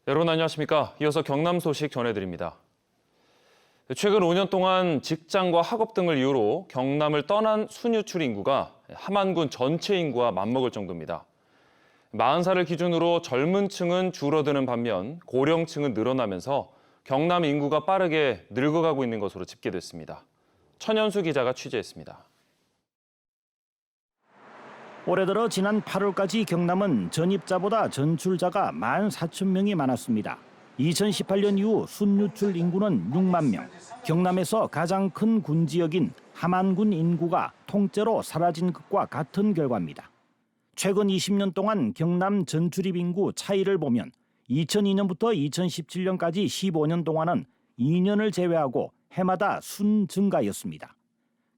여러분 안녕하십니까? 이어서 경남 소식 전해드립니다. 최근 5년 동안 직장과 학업 등을 이유로 경남을 떠난 순유출 인구가 함안군 전체 인구와 맞먹을 정도입니다. 40살을 기준으로 젊은 층은 줄어드는 반면 고령층은 늘어나면서 경남 인구가 빠르게 늙어가고 있는 것으로 집계됐습니다. 천연수 기자가 취재했습니다. 올해 들어 지난 8월까지 경남은 전입자보다 전출자가 14,000명이 많았습니다. 2018년 이후 순유출 인구는 6만 명. 경남에서 가장 큰 군지역인 함안군 인구가 통째로 사라진 것과 같은 결과입니다. 최근 20년 동안 경남 전출입 인구 차이를 보면 2002년부터 2017년까지 15년 동안은 2년을 제외하고 해마다 순증가였습니다.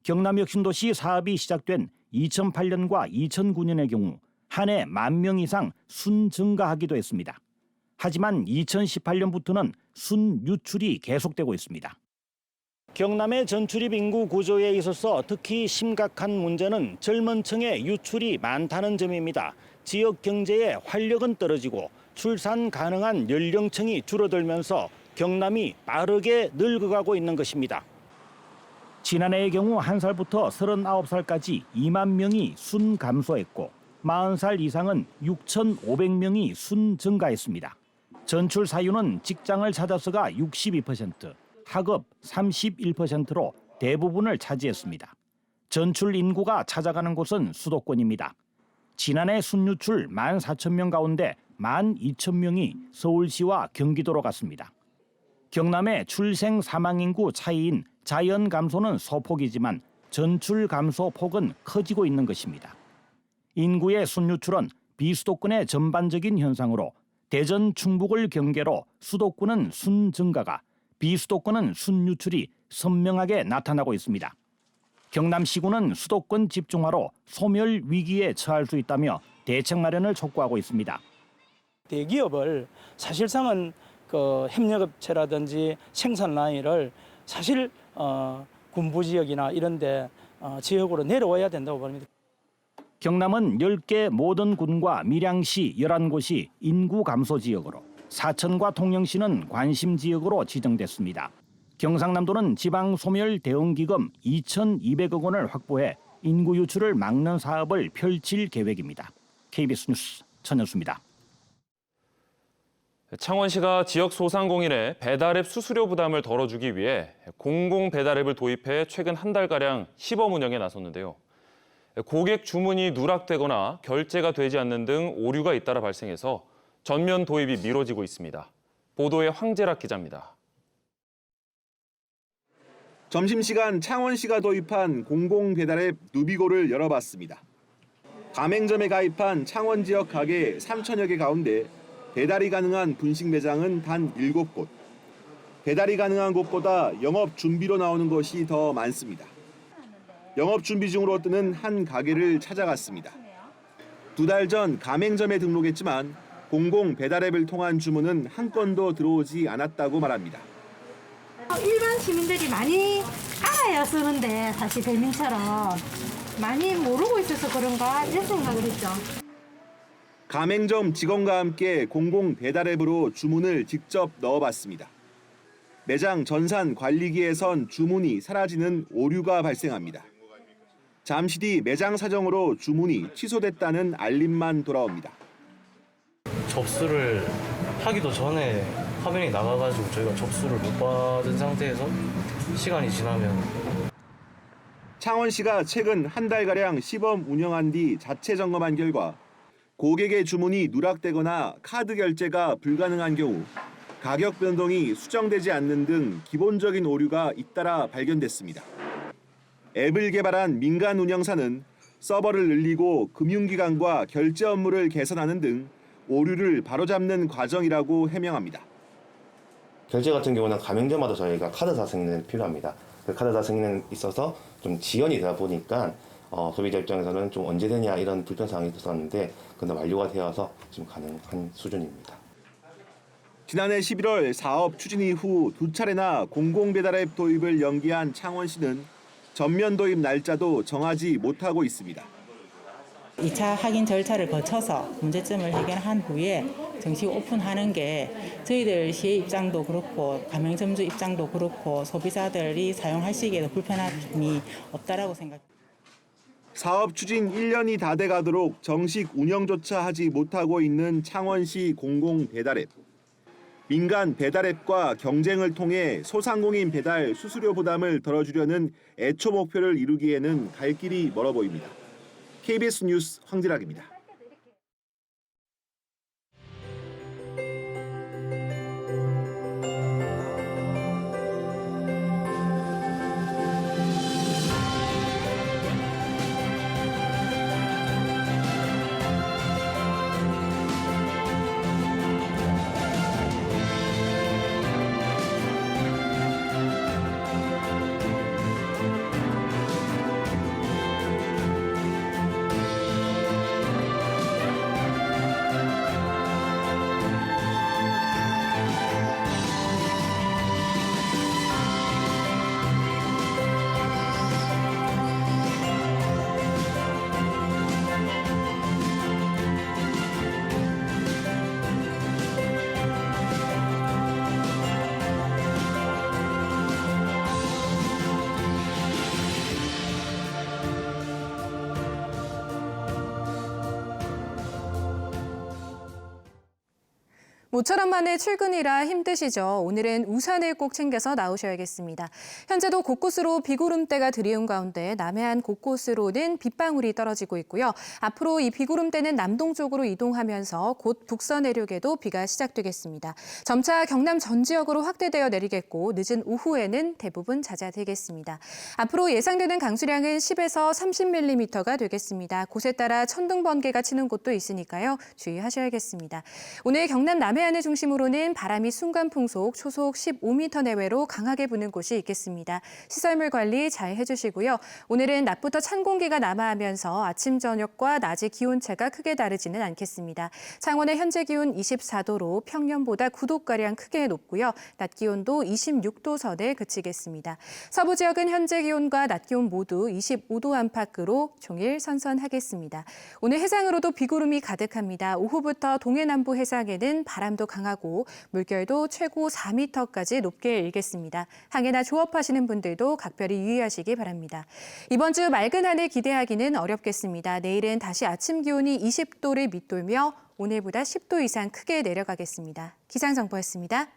경남 혁신도시 사업이 시작된 2008년과 2009년의 경우 한 해 10,000명 이상 순증가하기도 했습니다. 하지만 2018년부터는 순유출이 계속되고 있습니다. 경남의 전출입 인구 구조에 있어서 특히 심각한 문제는 젊은 층의 유출이 많다는 점입니다. 지역 경제의 활력은 떨어지고 출산 가능한 연령층이 줄어들면서 경남이 빠르게 늙어가고 있는 것입니다. 지난해의 경우 1살부터 39살까지 2만 명이 순 감소했고 40살 이상은 6,500명이 순 증가했습니다. 전출 사유는 직장을 찾아서가 62%, 학업 31%로 대부분을 차지했습니다. 전출 인구가 찾아가는 곳은 수도권입니다. 지난해 순유출 14,000명 가운데 12,000명이 서울시와 경기도로 갔습니다. 경남의 출생 사망 인구 차이인 자연 감소는 소폭이지만 전출 감소 폭은 커지고 있는 것입니다. 인구의 순유출은 비수도권의 전반적인 현상으로 대전, 충북을 경계로 수도권은 순증가가, 비수도권은 순유출이 선명하게 나타나고 있습니다. 경남시군은 수도권 집중화로 소멸 위기에 처할 수 있다며 대책 마련을 촉구하고 있습니다. 대기업을 사실상은 협력업체라든지 생산 라인을 사실 군부 지역이나 이런 데 지역으로 내려와야 된다고 봅니다. 경남은 10개 모든 군과 밀양시 11곳이 인구 감소 지역으로, 사천과 통영시는 관심 지역으로 지정됐습니다. 경상남도는 지방 소멸 대응 기금 2,200억 원을 확보해 인구 유출을 막는 사업을 펼칠 계획입니다. KBS 뉴스 천연수입니다. 창원시가 지역 소상공인의 배달앱 수수료 부담을 덜어주기 위해 공공 배달앱을 도입해 최근 한 달가량 시범 운영에 나섰는데요. 고객 주문이 누락되거나 결제가 되지 않는 등 오류가 잇따라 발생해서 전면 도입이 미뤄지고 있습니다. 보도에 황재락 기자입니다. 점심시간 창원시가 도입한 공공 배달앱 누비고를 열어봤습니다. 가맹점에 가입한 창원 지역 가게 3,000여 개 가운데 배달이 가능한 분식 매장은 단 7곳. 배달이 가능한 곳보다 영업 준비로 나오는 것이 더 많습니다. 영업 준비 중으로 뜨는 한 가게를 찾아갔습니다. 2달 전 가맹점에 등록했지만 공공 배달앱을 통한 주문은 한 건도 들어오지 않았다고 말합니다. 일반 시민들이 많이 알아야 쓰는데 사실 배민처럼 많이 모르고 있어서 그런가 이런 생각을 했죠. 가맹점 직원과 함께 공공 배달앱으로 주문을 직접 넣어봤습니다. 매장 전산 관리기에선 주문이 사라지는 오류가 발생합니다. 잠시 뒤 매장 사정으로 주문이 취소됐다는 알림만 돌아옵니다. 접수를 하기도 전에 화면이 나가가지고 저희가 접수를 못 받은 상태에서 시간이 지나면 창원시가 최근 한 달가량 시범 운영한 뒤 자체 점검한 결과 고객의 주문이 누락되거나 카드 결제가 불가능한 경우 가격 변동이 수정되지 않는 등 기본적인 오류가 잇따라 발견됐습니다. 앱을 개발한 민간 운영사는 서버를 늘리고 금융기관과 결제 업무를 개선하는 등 오류를 바로잡는 과정이라고 해명합니다. 결제 같은 경우는 가맹점마다 저희가 카드사 승인이 필요합니다. 그 카드사 승인에 있어서 좀 지연이 되다 보니까 소비자 입장에서는 좀 언제 되냐 이런 불편사항이 있었는데 그건 완료가 되어서 지금 가능한 수준입니다. 지난해 11월 사업 추진 이후 2차례나 공공배달앱 도입을 연기한 창원시는 전면 도입 날짜도 정하지 못하고 있습니다. 2차 확인 절차를 거쳐서 문제점을 해결한 후에 정식 오픈하는 게 저희들 시의 입장도 그렇고 가맹점주 입장도 그렇고 소비자들이 사용하시기에도 불편함이 없다라고 생각합니다. 사업 추진 1년이 다 돼가도록 정식 운영조차 하지 못하고 있는 창원시 공공 배달앱. 민간 배달앱과 경쟁을 통해 소상공인 배달 수수료 부담을 덜어주려는 애초 목표를 이루기에는 갈 길이 멀어 보입니다. KBS 뉴스 황진학입니다. 모처럼 만에 출근이라 힘드시죠? 오늘은 우산을 꼭 챙겨서 나오셔야겠습니다. 현재도 곳곳으로 비구름대가 들이운 가운데 남해안 곳곳으로는 빗방울이 떨어지고 있고요. 앞으로 이 비구름대는 남동쪽으로 이동하면서 곧 북서 내륙에도 비가 시작되겠습니다. 점차 경남 전 지역으로 확대되어 내리겠고 늦은 오후에는 대부분 잦아들겠습니다. 앞으로 예상되는 강수량은 10에서 30mm가 되겠습니다. 곳에 따라 천둥 번개가 치는 곳도 있으니까요. 주의하셔야겠습니다. 오늘 경남 남해안을 중심으로는 바람이 순간 풍속 초속 15m 내외로 강하게 부는 곳이 있겠습니다. 시설물 관리 잘 해주시고요. 오늘은 낮부터 찬 공기가 남하하면서 아침, 저녁과 낮의 기온차가 크게 다르지는 않겠습니다. 창원의 현재 기온 24도로 평년보다 9도가량 크게 높고요. 낮 기온도 26도 선에 그치겠습니다. 서부 지역은 현재 기온과 낮 기온 모두 25도 안팎으로 종일 선선하겠습니다. 오늘 해상으로도 비구름이 가득합니다. 오후부터 동해남부 해상에는 바람도 강하고 물결도 최고 4m까지 높게 일겠습니다. 항해나 조업하시는 분들도 각별히 유의하시기 바랍니다. 이번 주 맑은 하늘 기대하기는 어렵겠습니다. 내일은 다시 아침 기온이 20도를 밑돌며 오늘보다 10도 이상 크게 내려가겠습니다. 기상정보였습니다.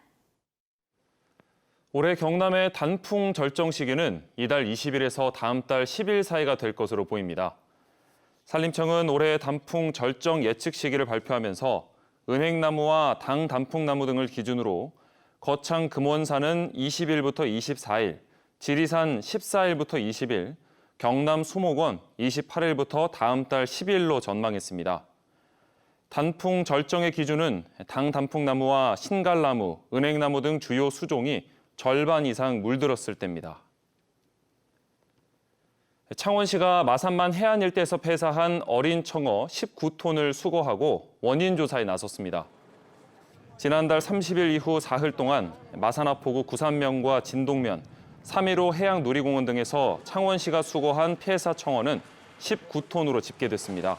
올해 경남의 단풍 절정 시기는 이달 20일에서 다음 달 10일 사이가 될 것으로 보입니다. 산림청은 올해 단풍 절정 예측 시기를 발표하면서 은행나무와 당단풍나무 등을 기준으로 거창 금원산은 20일부터 24일, 지리산 14일부터 20일, 경남 수목원 28일부터 다음 달 10일로 전망했습니다. 단풍 절정의 기준은 당단풍나무와 신갈나무, 은행나무 등 주요 수종이 절반 이상 물들었을 때입니다. 창원시가 마산만 해안 일대에서 폐사한 어린 청어 19톤을 수거하고 원인 조사에 나섰습니다. 지난달 30일 이후 사흘 동안 마산하포구 구산면과 진동면, 3.15 해양놀이공원 등에서 창원시가 수거한 폐사 청어는 19톤으로 집계됐습니다.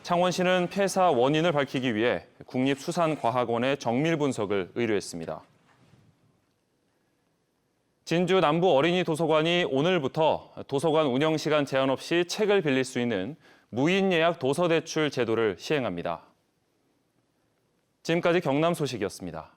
창원시는 폐사 원인을 밝히기 위해 국립수산과학원에 정밀 분석을 의뢰했습니다. 진주 남부 어린이 도서관이 오늘부터 도서관 운영 시간 제한 없이 책을 빌릴 수 있는 무인 예약 도서 대출 제도를 시행합니다. 지금까지 경남 소식이었습니다.